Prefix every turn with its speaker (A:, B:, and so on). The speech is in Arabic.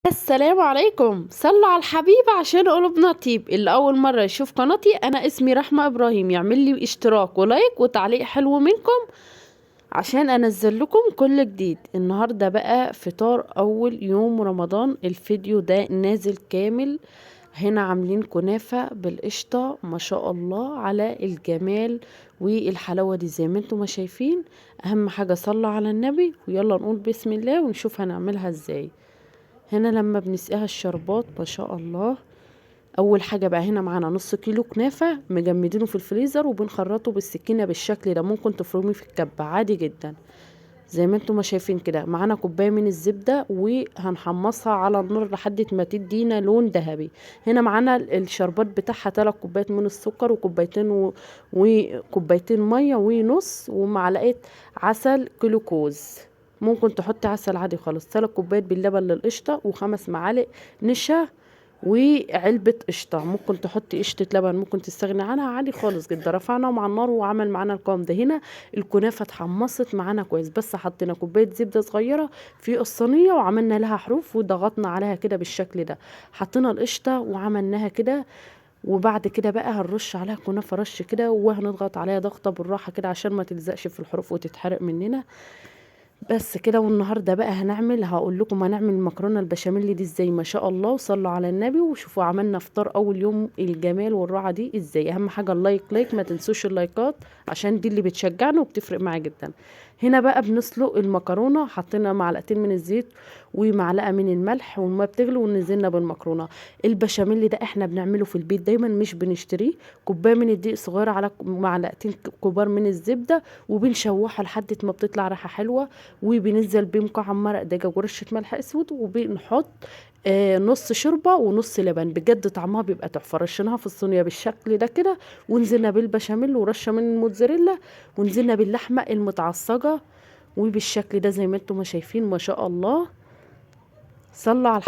A: السلام عليكم. صلوا على الحبيب عشان قلوبنا طيب. اللي اول مره يشوف قناتي، انا اسمي رحمه ابراهيم، يعمل لي اشتراك ولايك وتعليق حلو منكم عشان انزل لكم كل جديد. النهارده بقى فطار اول يوم رمضان، الفيديو ده نازل كامل. هنا عاملين كنافه بالقشطه، ما شاء الله على الجمال والحلاوه دي زي ما انتم ما شايفين. اهم حاجه صلوا على النبي، ويلا نقول بسم الله ونشوف هنعملها ازاي. هنا لما بنسقيها الشربات ما شاء الله. اول حاجه بقى هنا معانا نص كيلو كنافه مجمدينه في الفريزر، وبنخرطه بالسكينه بالشكل ده. ممكن تفرميه في الكبه عادي جدا زي ما انتم ما شايفين كده. معانا كوبايه من الزبده وهنحمصها على النار لحد ما تدينا لون ذهبي. هنا معانا الشربات بتاعها 3 كوبايات من السكر وكوبايتين وكوبايتين ميه ونص ومعلقه عسل جلوكوز. ممكن تحطي عسل عادي خالص. 3 كوبايات باللبن للقشطه و5 معالق نشا وعلبة قشطة. ممكن تحطي قشطة لبن، ممكن تستغني عنها عادي خالص جدا. رفعناهم على النار وعمل معانا القوام ده. هنا الكنافة اتحمصت معانا كويس، بس حطينا كوباية زبدة صغيرة في الصينية وعملنا لها حروف وضغطنا عليها كده بالشكل ده. حطينا القشطة وعملناها كده، وبعد كده بقى هنرش عليها كنافة رش كده، وهنضغط عليها ضغطة بالراحة كده عشان ما تلزقش في الحروف وتتحرق مننا. بس كده. والنهارده بقى هقول لكم هنعمل المكرونه البشاميل دي ازاي. ما شاء الله وصلوا على النبي وشوفوا عملنا فطار اول يوم الجمال والروعه دي ازاي. اهم حاجه اللايك، ما تنسوش اللايكات عشان دي اللي بتشجعنا وبتفرق معايا جدا. هنا بقى بنسلق المكرونه، حطينا معلقتين من الزيت ومعلقه من الملح، والميه بتغلي ونزلنا بالمكرونه. البشاميل ده احنا بنعمله في البيت دايما مش بنشتريه. كوبايه من الدقيق صغيره على معلقتين كبار من الزبده، وبنشوحها لحد ما بتطلع ريحه حلوه، وبننزل بيه مكعب مرق دجاج ورشه ملح اسود، وبنحط نص شوربه ونص لبن. بجد طعمها بيبقى تحفه. رشيناها في الصينيه بالشكل ده كده، ونزلنا بالبشاميل ورشه من الموتزاريلا، ونزلنا باللحمه المتعصجه وبالشكل ده زي ما انتم ما شايفين. ما شاء الله. صلوا على